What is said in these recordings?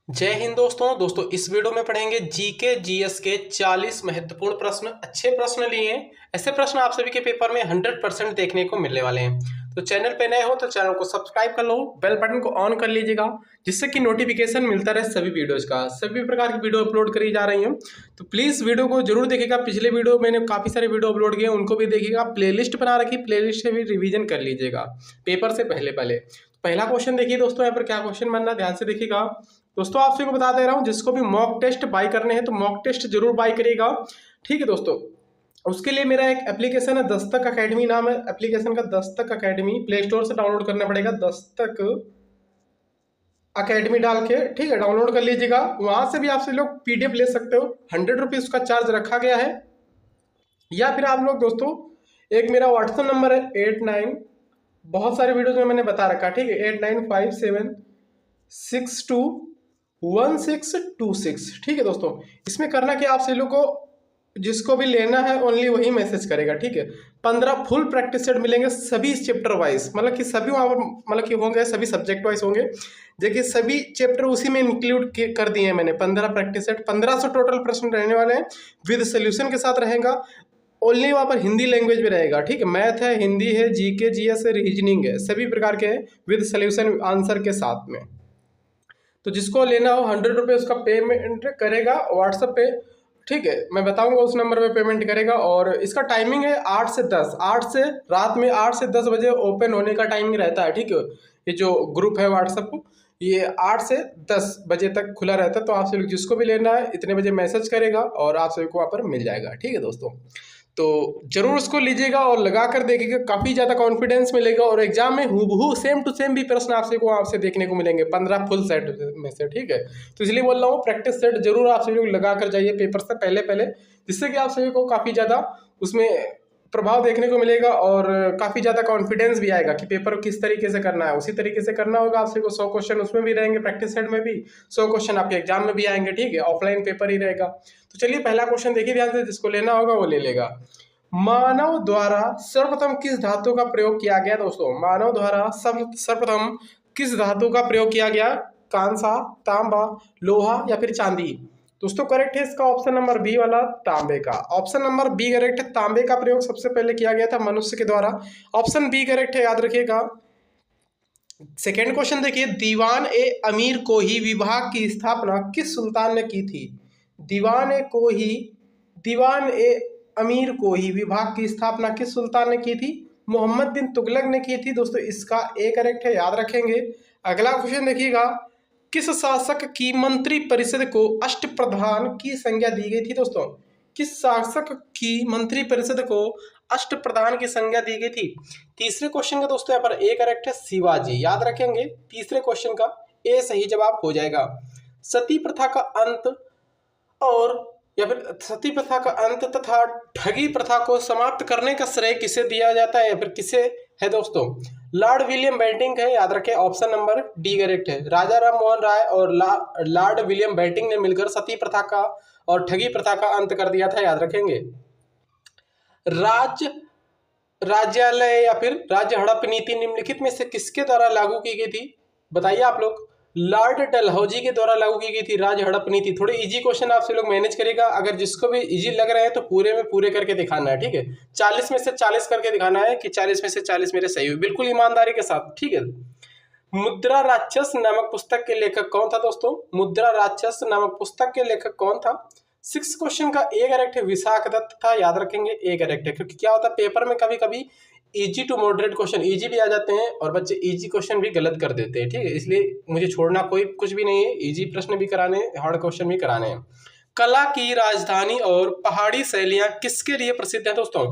जय हिंद दोस्तों इस वीडियो में पढ़ेंगे जीके जीएस के 40 महत्वपूर्ण प्रश्न। अच्छे प्रश्न लिए हैं। ऐसे प्रश्न आप सभी के पेपर में 100% देखने को मिलने वाले हैं। तो चैनल पे नए हो तो चैनल को सब्सक्राइब कर लो, बेल बटन को ऑन कर लीजिएगा, जिससे कि नोटिफिकेशन मिलता रहे सभी वीडियोज का। सभी प्रकार की वीडियो अपलोड करी जा रही हैं, तो प्लीज़ वीडियो को जरूर देखिएगा। पिछले वीडियो मैंने काफ़ी सारे वीडियो अपलोड किए, उनको भी देखिएगा। प्लेलिस्ट बना रखी, प्लेलिस्ट से भी रिवीजन कर लीजिएगा पेपर से पहले पहले। पहला क्वेश्चन देखिए दोस्तों, यहाँ पर क्या क्वेश्चन बनना, ध्यान से देखिएगा। दोस्तों आपसे को बता दे रहा हूं, जिसको भी मॉक टेस्ट बाय करने हैं तो मॉक टेस्ट जरूर बाय करिएगा। ठीक है दोस्तों, उसके लिए मेरा एक एप्लीकेशन है, दस्तक अकेडमी नाम है एप्लीकेशन का, दस्तक अकेडमी। प्ले स्टोर से डाउनलोड करना पड़ेगा, दस्तक अकेडमी डाल के, ठीक है, डाउनलोड कर लीजिएगा। वहां से भी आपसे लोग पीडीएफ ले सकते हो। 100 रुपीज का चार्ज रखा गया है। या फिर आप लोग दोस्तों, एक मेरा व्हाट्सएप नंबर है 89, बहुत सारे वीडियोज में मैंने बता रखा, ठीक है, 8957621626। ठीक है दोस्तों, इसमें करना कि आप सभी लोग को जिसको भी लेना है ओनली वही मैसेज करेगा। ठीक है, 15 फुल प्रैक्टिस सेट मिलेंगे, सभी चैप्टर वाइज, मतलब कि सभी वहाँ पर मतलब कि होंगे, सभी सब्जेक्ट वाइज होंगे। देखिए सभी चैप्टर उसी में इंक्लूड कर दिए हैं मैंने। 15 प्रैक्टिस सेट, 1500 टोटल प्रश्न रहने वाले हैं, विद सोल्यूशन के साथ रहेगा। ओनली वहाँ पर हिंदी लैंग्वेज में रहेगा। ठीक है, मैथ है, हिंदी है, जीके जीएस है, रीजनिंग है, सभी प्रकार के विद सोल्यूशन आंसर के साथ में। तो जिसको लेना हो 100 रुपये उसका पेमेंट करेगा व्हाट्सएप पे। ठीक है, मैं बताऊंगा उस नंबर पे पेमेंट करेगा। और इसका टाइमिंग है 8 से 10, 8 से रात में 8 से 10 बजे ओपन होने का टाइमिंग रहता है। ठीक है, ये जो ग्रुप है व्हाट्सएप, ये 8 से 10 बजे तक खुला रहता है। तो आप सभी जिसको भी लेना है इतने बजे मैसेज करेगा और आप सभी को वहाँ पर मिल जाएगा। ठीक है दोस्तों, तो जरूर उसको लीजिएगा और लगा कर देखिएगा, काफ़ी ज़्यादा कॉन्फिडेंस मिलेगा। और एग्जाम में हूबहू सेम टू सेम भी प्रश्न आपसे देखने को मिलेंगे 15 फुल सेट में से। ठीक है, तो इसलिए बोल रहा हूँ प्रैक्टिस सेट जरूर आप सभी लोग लगा कर जाइए पेपर से पहले पहले, जिससे कि आप सभी को काफ़ी ज़्यादा उसमें प्रभाव देखने को मिलेगा और काफ़ी ज़्यादा कॉन्फिडेंस भी आएगा कि पेपर किस तरीके से करना है, उसी तरीके से करना होगा। आप सभी को 100 क्वेश्चन उसमें भी रहेंगे, प्रैक्टिस सेट में भी 100 क्वेश्चन आपके एग्जाम में भी आएंगे। ठीक है, ऑफलाइन पेपर ही रहेगा। तो चलिए पहला क्वेश्चन देखिए ध्यान से, जिसको लेना होगा वो ले लेगा। मानव द्वारा सर्वप्रथम किस धातु का प्रयोग किया गया? दोस्तों मानव द्वारा सर्वप्रथम किस धातु का प्रयोग किया गया? कांसा, तांबा, लोहा या फिर चांदी? दोस्तों करेक्ट है इसका ऑप्शन नंबर बी वाला, तांबे का। ऑप्शन नंबर बी करेक्ट है, तांबे का प्रयोग सबसे पहले किया गया था मनुष्य के द्वारा। ऑप्शन बी करेक्ट है, याद रखिएगा। सेकेंड क्वेश्चन देखिए, दीवान ए अमीर को ही विभाग की स्थापना किस सुल्तान ने की थी? दीवान ए अमीर को ही विभाग की स्थापना किस सुल्तान ने की थी? मोहम्मद बिन तुगलक ने की थी। दोस्तों इसका ए करेक्ट है, याद रखेंगे। अगला क्वेश्चन देखिएगा, किस शासक की मंत्री परिषद को अष्टप्रधान की संज्ञा दी गई थी? दोस्तों किस शासक की मंत्री परिषद को अष्टप्रधान की संज्ञा दी गई थी? तीसरे क्वेश्चन का दोस्तों यहाँ पर ए करेक्ट है, शिवाजी। याद रखेंगे, तीसरे क्वेश्चन का ए सही जवाब हो जाएगा। सती प्रथा का अंत और या फिर सती प्रथा का अंत तथा ठगी प्रथा को समाप्त करने का श्रेय किसे दिया जाता है या फिर किसे है? दोस्तों लॉर्ड विलियम बेंटिंग है, याद रखें। ऑप्शन नंबर डी करेक्ट है। राजा राम मोहन राय और लॉर्ड विलियम बेंटिंग ने मिलकर सती प्रथा का और ठगी प्रथा का अंत कर दिया था, याद रखेंगे। राज्यालय या फिर राज्य हड़प नीति निम्नलिखित में से किसके द्वारा लागू की गई थी? बताइए आप लोग। लॉर्ड डलहौजी के द्वारा लागू की गई थी राज्य हड़प नीति। थोड़े इजी क्वेश्चन आपसे लोग मैनेज करेगा, अगर जिसको भी इजी लग रहे हैं तो पूरे में पूरे करके दिखाना है। ठीक है, 40 में से 40 करके दिखाना है कि 40 में से 40 मेरे सही हुए, बिल्कुल ईमानदारी के साथ। ठीक है, मुद्रा राक्षस नामक पुस्तक के लेखक कौन था? दोस्तों मुद्रा राक्षस नामक पुस्तक के लेखक कौन था? 6 क्वेश्चन का ए करेक्ट है, विशाख दत्त था। याद रखेंगे, ए करेक्ट है, क्योंकि क्या होता है पेपर में कभी कभी easy to moderate question easy भी आ जाते हैं और बच्चे इजी क्वेश्चन भी गलत कर देते हैं। ठीक है, इसलिए मुझे छोड़ना कोई कुछ भी नहीं है, इजी प्रश्न भी कराने हैं, हार्ड क्वेश्चन भी कराने हैं। कला की राजधानी और पहाड़ी शैलियां किसके लिए प्रसिद्ध है? दोस्तों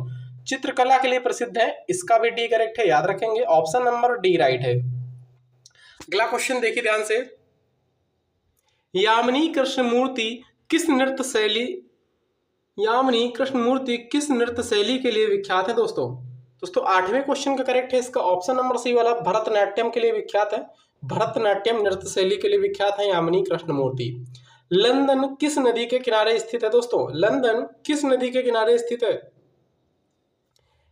चित्रकला के लिए प्रसिद्ध है। इसका भी डी करेक्ट है, याद रखेंगे। ऑप्शन नंबर डी राइट है। अगला क्वेश्चन देखिए ध्यान से, यामिनी कृष्णमूर्ति किस नृत्य शैली के लिए विख्यात है? दोस्तों 8वें क्वेश्चन का करेक्ट है इसका ऑप्शन नंबर सी वाला, भरतनाट्यम के लिए विख्यात है। भरतनाट्यम नृत्य शैली के लिए विख्यात है यामिनी कृष्णमूर्ति। लंदन किस नदी के किनारे स्थित है? दोस्तों लंदन किस नदी के किनारे स्थित है?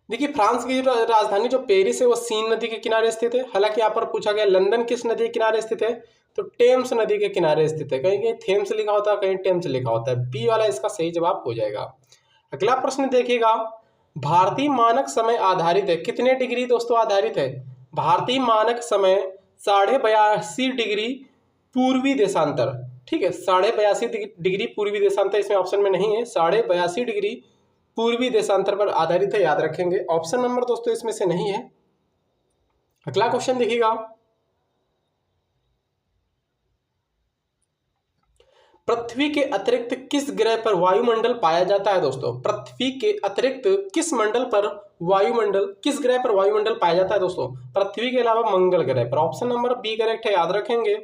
देखिए फ्रांस की जो राजधानी जो पेरिस है वो सीन नदी के किनारे स्थित है। हालांकि यहाँ पर पूछा गया लंदन किस नदी के किनारे स्थित है, तो टेम्स नदी के किनारे स्थित है। कहीं कहीं थेम्स लिखा होता है, कहीं टेम्स लिखा होता है। बी वाला इसका सही जवाब हो जाएगा। अगला प्रश्न देखिएगा, भारतीय मानक समय आधारित है कितने डिग्री दोस्तों आधारित है? भारतीय मानक समय 82.5 डिग्री पूर्वी देशांतर, ठीक है, 82.5 डिग्री पूर्वी देशांतर इसमें ऑप्शन में नहीं है, 82.5 डिग्री पूर्वी देशांतर पर आधारित है, याद रखेंगे। ऑप्शन नंबर दोस्तों इसमें से नहीं है। अगला क्वेश्चन देखिएगा, पृथ्वी के अतिरिक्त किस ग्रह पर वायुमंडल पाया जाता है दोस्तों? पृथ्वी के अतिरिक्त किस मंडल पर वायुमंडल, किस ग्रह पर वायुमंडल पाया जाता है दोस्तों? पृथ्वी के अलावा मंगल ग्रह पर। ऑप्शन नंबर बी करेक्ट है, याद रखेंगे।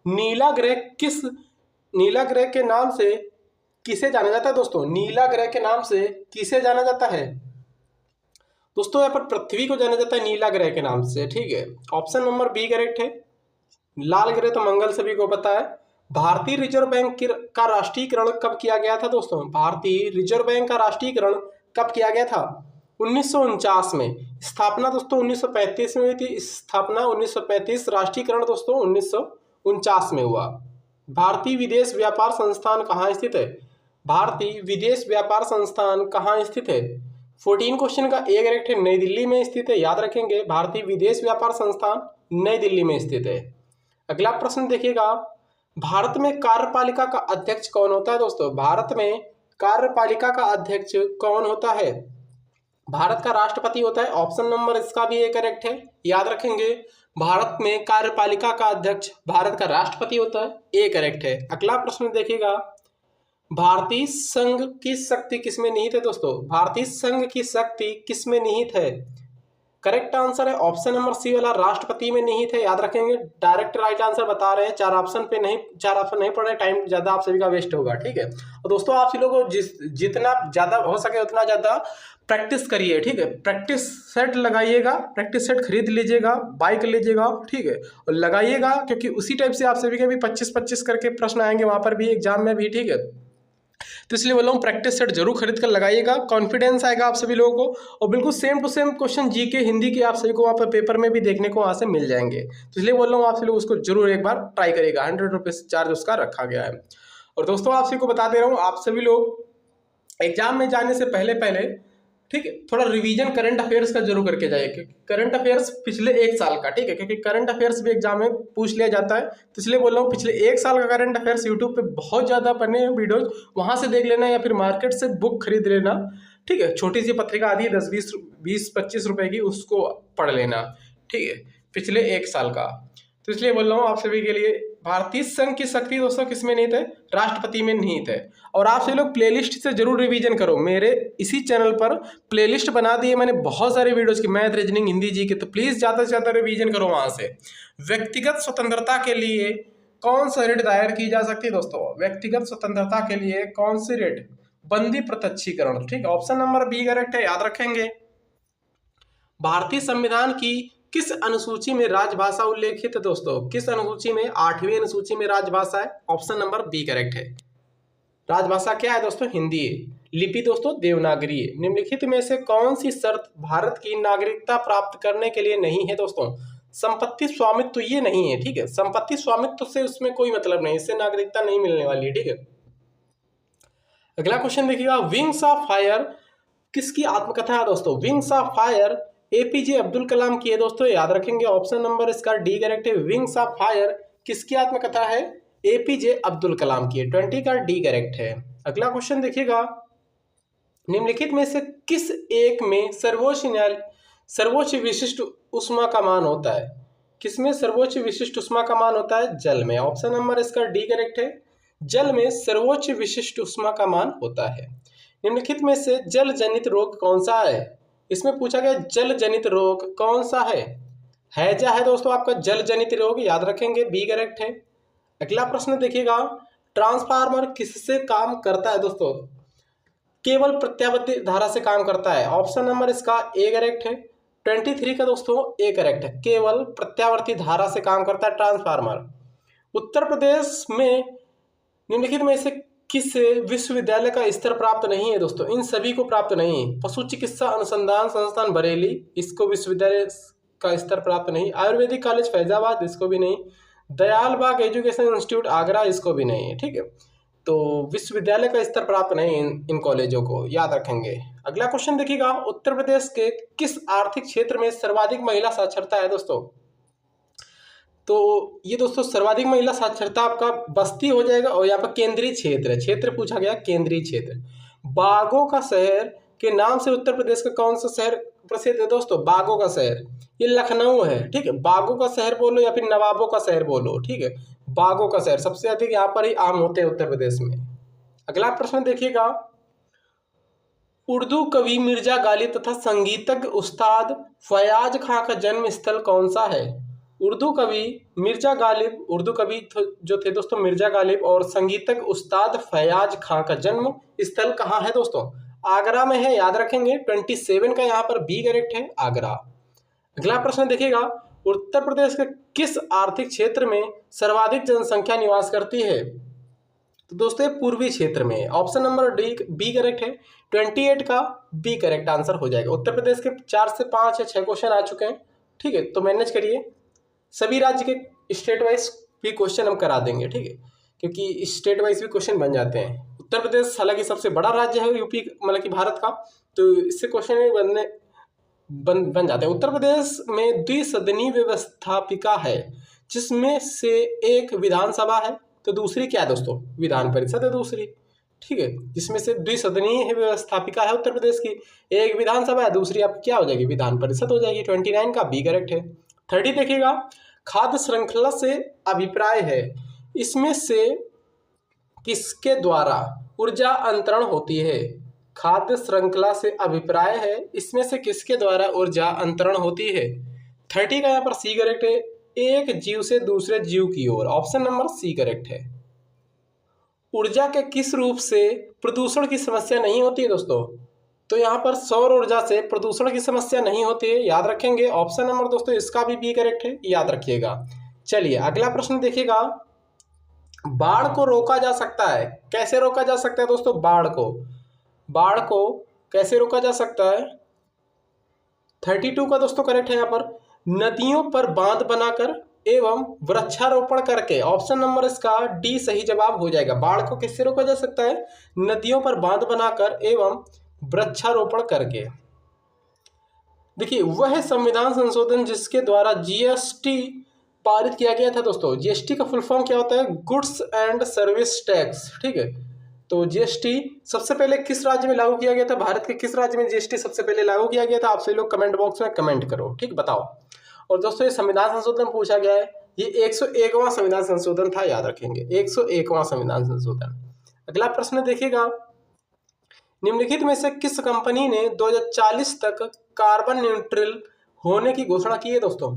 नीला ग्रह के नाम से किसे जाना जाता है दोस्तों? नीला ग्रह के नाम से किसे जाना जाता है दोस्तों? यहाँ पर पृथ्वी को जाना जाता है नीला ग्रह के नाम से, ठीक है। ऑप्शन नंबर बी करेक्ट है। लाल ग्रह तो मंगल सभी को पता है। भारतीय रिजर्व बैंक का राष्ट्रीयकरण कब किया गया था दोस्तों? भारतीय रिजर्व बैंक का राष्ट्रीयकरण कब किया गया था? 1949 में। स्थापना दोस्तों 1935 में हुई थी। स्थापना 1935, राष्ट्रीयकरण दोस्तों 1949 में हुआ। भारतीय विदेश व्यापार संस्थान कहाँ स्थित है? भारतीय विदेश व्यापार संस्थान कहाँ स्थित है? 14 क्वेश्चन का ए करेक्ट है, नई दिल्ली में स्थित है, याद रखेंगे। भारतीय विदेश व्यापार संस्थान नई दिल्ली में स्थित है। अगला प्रश्न देखिएगा, भारत में कार्यपालिका का अध्यक्ष कौन होता है दोस्तों? भारत में कार्यपालिका का अध्यक्ष कौन होता है? भारत का राष्ट्रपति होता है। ऑप्शन नंबर इसका भी ए करेक्ट है, याद रखेंगे। भारत में कार्यपालिका का अध्यक्ष भारत का राष्ट्रपति होता है, ए करेक्ट है। अगला प्रश्न देखिएगा, भारतीय संघ की शक्ति किसमें निहित है दोस्तों? भारतीय संघ की शक्ति किसमें निहित है? करेक्ट आंसर है ऑप्शन नंबर सी वाला, राष्ट्रपति में निहित है, याद रखेंगे। डायरेक्ट राइट आंसर बता रहे हैं, चार ऑप्शन नहीं पढ़ रहे, टाइम ज्यादा आप सभी का वेस्ट होगा, ठीक है। और दोस्तों आप सभी लोगों को जितना ज्यादा हो सके उतना ज्यादा प्रैक्टिस करिए, ठीक है। प्रैक्टिस सेट लगाइएगा, प्रैक्टिस सेट खरीद लीजिएगा, बाइक लीजिएगा, ठीक है, और लगाइएगा, क्योंकि उसी टाइप से आप सभी के भी 25-25 करके प्रश्न आएंगे वहां पर भी, एग्जाम में भी, ठीक है। तो इसलिए बोल रहा हूँ प्रैक्टिस सेट जरूर खरीद कर लगाइएगा, कॉन्फिडेंस आएगा आप सभी लोगों को। और बिल्कुल same to same question GK Hindi के आप सभी को वहाँ पर पेपर में भी देखने को वहाँ से मिल जाएंगे। तो इसलिए बोल रहा हूँ आप सभी लोग उसको जरूर एक बार ट्राई करिएगा। 100 रुपीज़ चार्ज उसका रखा गया है। और दोस्तों आप सभी को बता दे रहा हूँ, आप सभी लोग एग्जाम में जाने से पहले ठीक है, थोड़ा रिवीजन करंट अफेयर्स का जरूर करके जाइए, क्योंकि करंट अफेयर्स पिछले 1 साल का, ठीक है, क्योंकि करंट अफेयर्स भी एग्जाम में पूछ लिया जाता है। तो इसलिए बोल रहा हूँ पिछले 1 साल का करंट अफेयर्स यूट्यूब पे बहुत ज़्यादा बने हैं वीडियोज, वहाँ से देख लेना, या फिर मार्केट से बुक खरीद लेना, ठीक है। छोटी सी पत्रिका आती है 10-20-25 रुपए की, उसको पढ़ लेना, ठीक है, पिछले 1 साल का। तो इसलिए बोल रहा हूँ आप सभी के लिए, भारतीय संघ की शक्ति दोस्तों किसमें निहित है? राष्ट्रपति में निहित है। और आप सभी लोग प्लेलिस्ट से जरूर रिवीजन करो। मेरे इसी चैनल पर प्लेलिस्ट बना दी है मैंने बहुत सारे वीडियोज की, मैथ, रीजनिंग, हिंदी, जी के, तो प्लीज ज्यादा से ज्यादा रिवीजन करो वहां से। व्यक्तिगत स्वतंत्रता के लिए कौन सा रिट दायर की जा सकती है दोस्तों? व्यक्तिगत स्वतंत्रता के लिए कौन सी रिट? बंदी प्रत्यक्षीकरण, ठीक है, ऑप्शन नंबर बी करेक्ट है, याद रखेंगे। भारतीय संविधान की किस अनुसूची में राजभाषा उल्लेखित है दोस्तों? किस अनुसूची में? 8वीं अनुसूची में राजभाषा है, ऑप्शन नंबर बी करेक्ट है। राजभाषा क्या है दोस्तों? हिंदी है। लिपि दोस्तों देवनागरी है। निम्नलिखित में से कौन सी शर्त भारत की नागरिकता प्राप्त करने के लिए नहीं है दोस्तों? संपत्ति स्वामित्व तो ये नहीं है, ठीक है, संपत्ति स्वामित्व से उसमें कोई मतलब नहीं, इससे नागरिकता नहीं मिलने वाली है, ठीक है। अगला क्वेश्चन देखिएगा, विंग्स ऑफ फायर किसकी आत्मकथा है दोस्तों? Wings of fire APJ Abdul Kalam की है दोस्तों, याद रखेंगे। ऑप्शन नंबर इसका डी करेक्ट है। विंग्स ऑफ फायर किसकी आत्मकथा है? एपीजे अब्दुल कलाम की है। 20 का डी करेक्ट है। अगला क्वेश्चन देखिएगा, निम्नलिखित में से किस एक में सर्वोच्च विशिष्ट ऊष्मा का मान होता है? किसमें सर्वोच्च विशिष्ट ऊष्मा का मान होता है? जल में। ऑप्शन नंबर इसका डी करेक्ट है। जल में सर्वोच्च विशिष्ट ऊष्मा का मान होता है। निम्नलिखित में से जल जनित रोग कौन सा है? इसमें पूछा गया जल जनित रोग कौन सा है? हैजा है दोस्तों आपका जल जनित रोग, याद रखेंगे, बी करेक्ट है। अगला प्रश्न देखिएगा, ट्रांसफार्मर किससे काम करता है दोस्तों? केवल प्रत्यावर्ती धारा से काम करता है। ऑप्शन नंबर इसका ए करेक्ट है। 23 का दोस्तों ए करेक्ट है, केवल प्रत्यावर्ती धारा से काम करता है ट्रांसफार्मर। उत्तर प्रदेश में निम्नलिखित में से किस विश्वविद्यालय का स्तर प्राप्त नहीं है दोस्तों? इन सभी को प्राप्त नहीं है। पशु चिकित्सा अनुसंधान संस्थान बरेली, इसको विश्वविद्यालय का स्तर प्राप्त नहीं। आयुर्वेदिक कॉलेज फैजाबाद, इसको भी नहीं। दयाल बाग एजुकेशन इंस्टीट्यूट आगरा, इसको भी नहीं है। ठीक है, तो विश्वविद्यालय का स्तर प्राप्त नहीं इन कॉलेजों को, याद रखेंगे। अगला क्वेश्चन देखिएगा, उत्तर प्रदेश के किस आर्थिक क्षेत्र में सर्वाधिक महिला साक्षरता है दोस्तों? तो ये दोस्तों सर्वाधिक महिला साक्षरता आपका बस्ती हो जाएगा, और यहाँ पर केंद्रीय क्षेत्र है, क्षेत्र पूछा गया केंद्रीय क्षेत्र। बागों का शहर के नाम से उत्तर प्रदेश का कौन सा शहर प्रसिद्ध है दोस्तों? बागों का शहर, ये लखनऊ है। ठीक है, बागों का शहर बोलो या फिर नवाबों का शहर बोलो। ठीक है, बागों का शहर सबसे अधिक यहाँ पर ही आम होते हैं उत्तर प्रदेश में। अगला प्रश्न देखिएगा, उर्दू कवि मिर्जा गालिब तथा संगीतज्ञ उस्ताद फयाज खां का जन्म स्थल कौन सा है? उर्दू कवि मिर्जा गालिब, उर्दू कवि जो थे दोस्तों मिर्जा गालिब, और संगीतज्ञ उस्ताद फयाज खां का जन्म स्थल कहाँ है दोस्तों? आगरा में है, याद रखेंगे। 27 का यहाँ पर बी करेक्ट है, आगरा। अगला प्रश्न देखिएगा, उत्तर प्रदेश के किस आर्थिक क्षेत्र में सर्वाधिक जनसंख्या निवास करती है? तो दोस्तों ये पूर्वी क्षेत्र में है, ऑप्शन नंबर डी बी करेक्ट है। 28 का बी करेक्ट आंसर हो जाएगा। उत्तर प्रदेश के 4 से 5 या 6 क्वेश्चन आ चुके हैं। ठीक है, तो मैनेज करिए, सभी राज्य के स्टेट वाइज भी क्वेश्चन हम करा देंगे। ठीक है, क्योंकि स्टेट वाइज भी क्वेश्चन बन जाते हैं। उत्तर प्रदेश हालांकि सबसे बड़ा राज्य है यूपी, मतलब कि भारत का, तो इससे क्वेश्चन बन जाते हैं। उत्तर प्रदेश में द्विसदनीय व्यवस्थापिका है, जिसमें से एक विधानसभा है, तो दूसरी क्या है दोस्तों? विधान परिषद है दूसरी। ठीक है, जिसमें से द्विसदनीय व्यवस्थापिका है उत्तर प्रदेश की, एक विधानसभा है, दूसरी आपकी क्या हो जाएगी? विधान परिषद हो जाएगी। 29 का बी करेक्ट है। 30 देखिएगा, खाद्य श्रृंखला से अभिप्राय है, इसमें से किसके द्वारा ऊर्जा अंतरण होती है? खाद्य श्रृंखला से अभिप्राय है, इसमें से किसके द्वारा ऊर्जा अंतरण होती है? 30 का यहाँ पर सी करेक्ट है, एक जीव से दूसरे जीव की ओर, ऑप्शन नंबर सी करेक्ट है। ऊर्जा के किस रूप से प्रदूषण की समस्या नहीं होती है दोस्तों? तो यहाँ पर सौर ऊर्जा से प्रदूषण की समस्या नहीं होती है, याद रखेंगे। ऑप्शन नंबर दोस्तों इसका भी बी करेक्ट है, याद रखिएगा। चलिए अगला प्रश्न देखिएगा, बाढ़ को रोका जा सकता है, कैसे रोका जा सकता है दोस्तों? बाढ़ को कैसे रोका जा सकता है? 32 का दोस्तों करेक्ट है यहाँ पर, नदियों पर बांध बनाकर एवं वृक्षारोपण करके, ऑप्शन नंबर इसका डी सही जवाब हो जाएगा। बाढ़ को कैसे रोका जा सकता है? नदियों पर बांध बनाकर एवं वृक्षारोपण करके। देखिए, वह संविधान संशोधन जिसके द्वारा जीएसटी पारित किया गया था दोस्तों। जीएसटी का फुल फॉर्म क्या होता है? Goods and service tax. ठीक है, तो जीएसटी सबसे पहले किस राज्य में लागू किया गया था? भारत के किस राज्य में जीएसटी सबसे पहले लागू किया गया था? आप सभी लोग कमेंट बॉक्स में कमेंट करो। ठीक, बताओ। और दोस्तों ये संविधान संशोधन पूछा गया है, ये 101वां संविधान संशोधन था, याद रखेंगे, 101वां संविधान संशोधन। अगला प्रश्न देखिएगा, निम्नलिखित में से किस कंपनी ने 2040 तक कार्बन न्यूट्रल होने की घोषणा की है दोस्तों?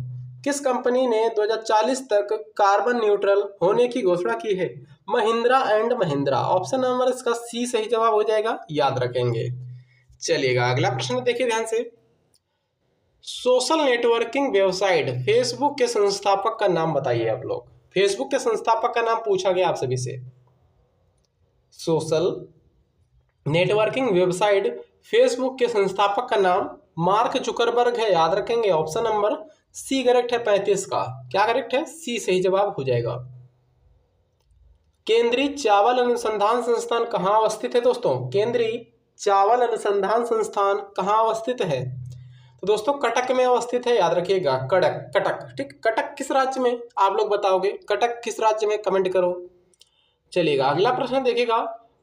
किस कंपनी ने 2040 तक कार्बन न्यूट्रल होने की घोषणा की है? Mahindra and Mahindra, option number इसका सी सही जवाब हो जाएगा, याद रखेंगे। चलिएगा अगला प्रश्न देखिए ध्यान से, सोशल नेटवर्किंग वेबसाइट फेसबुक के संस्थापक का नाम बताइए आप लोग। फेसबुक के संस्थापक का नाम पूछा गया आप सभी से। सोशल नेटवर्किंग वेबसाइट फेसबुक के संस्थापक का नाम मार्क जुकरबर्ग है, याद रखेंगे। ऑप्शन नंबर सी करेक्ट है 35 का, क्या करेक्ट है? सी सही जवाब हो जाएगा। केंद्रीय चावल अनुसंधान संस्थान कहाँ अवस्थित है दोस्तों? केंद्रीय चावल अनुसंधान संस्थान कहाँ अवस्थित है? तो दोस्तों कटक में अवस्थित है, याद रखिएगा। कटक। ठीक, कटक किस राज्य में? आप लोग बताओगे कटक किस राज्य में, कमेंट करो। चलिएगा अगला प्रश्न देखिएगा,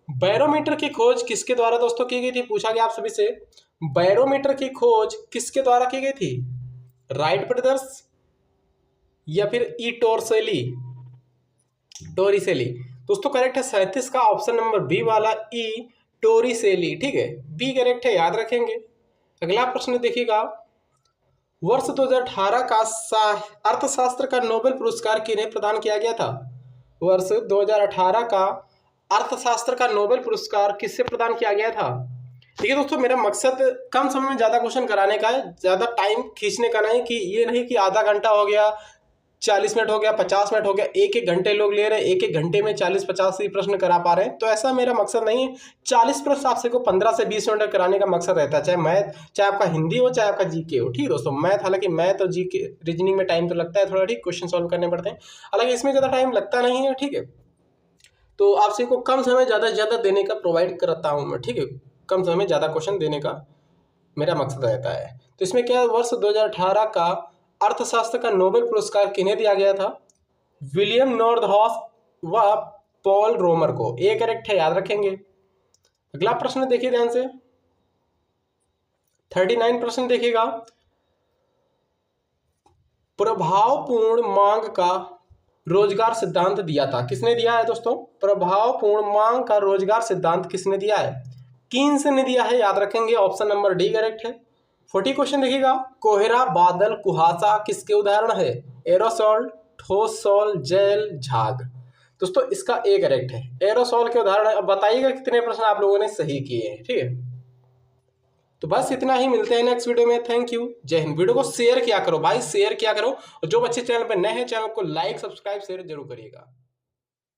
बैरोमीटर की खोज किसके द्वारा दोस्तों की गई थी? पूछा गया आप सभी से, बैरोमीटर की खोज किसके द्वारा की गई थी? राइट ब्रदर्स या फिर ई टोरिसेली? दोस्तों करेक्ट है 37 का, ऑप्शन नंबर बी वाला ई टोरिसेली। ठीक है, बी करेक्ट है, याद रखेंगे। अगला प्रश्न देखिएगा, वर्ष 2018 का अर्थशास्त्र का नोबेल पुरस्कार किन्हें प्रदान किया गया था? वर्ष 2018 का अर्थशास्त्र का नोबेल पुरस्कार किससे प्रदान किया गया था? ठीक है दोस्तों, मेरा मकसद कम समय में ज़्यादा क्वेश्चन कराने का है, ज़्यादा टाइम खींचने का नहीं, कि ये नहीं कि आधा घंटा हो गया 40 मिनट हो गया, 50 मिनट हो गया, एक एक घंटे लोग ले रहे हैं, एक एक घंटे में 40-50 ही प्रश्न करा पा रहे हैं। तो ऐसा मेरा मकसद नहीं है। 40 प्रश्न आपसे को 15 से 20 मिनट कराने का मकसद रहता है, चाहे मैथ, चाहे आपका हिंदी हो, चाहे आपका जीके हो। ठीक है दोस्तों, मैथ, हालांकि मैथ और जीके रीजनिंग में टाइम तो लगता है थोड़ा, ठीक, क्वेश्चन सॉल्व करने पड़ते हैं, हालांकि इसमें ज़्यादा टाइम लगता नहीं है। ठीक है, तो आपसे को कम समय ज़्यादा से ज़्यादा देने का प्रोवाइड करता हूँ मैं। ठीक है, कम समय में ज़्यादा क्वेश्चन देने का मेरा मकसद रहता है। तो इसमें क्या, वर्ष 2018 का अर्थशास्त्र का नोबेल पुरस्कार किन्हें दिया गया था? विलियम नॉर्दहॉफ व पॉल रोमर को। ये करेक्ट है, याद रखेंगे। अगला प्रश्न देखिए ध्यान से, 39 प्रश्न देखिएगा। प्रभावपूर्ण मांग का रोजगार सिद्धांत दिया था, किसने दिया है दोस्तों? प्रभावपूर्ण मांग का रोजगार सिद्धांत किसने दिया है? कीन्स ने दिया है, याद रखेंगे। ऑप्शन नंबर डी करेक्ट है। 40 क्वेश्चन देखिएगा। कोहरा, बादल, कुहासा किसके उदाहरण है? एरोसॉल, ठोस सॉल, जेल, झाग। दोस्तों इसका ए करेक्ट है, एरोसॉल के उदाहरण है। अब बताइएगा कितने प्रश्न आप लोगों ने सही किए हैं। ठीक है, तो बस इतना ही, मिलते हैं नेक्स्ट वीडियो में। थैंक यू, जय हिंद। वीडियो को शेयर किया करो भाई, शेयर किया करो, और जो बच्चे चैनल पर नए हैं चैनल को लाइक, सब्सक्राइब, शेयर जरूर करिएगा।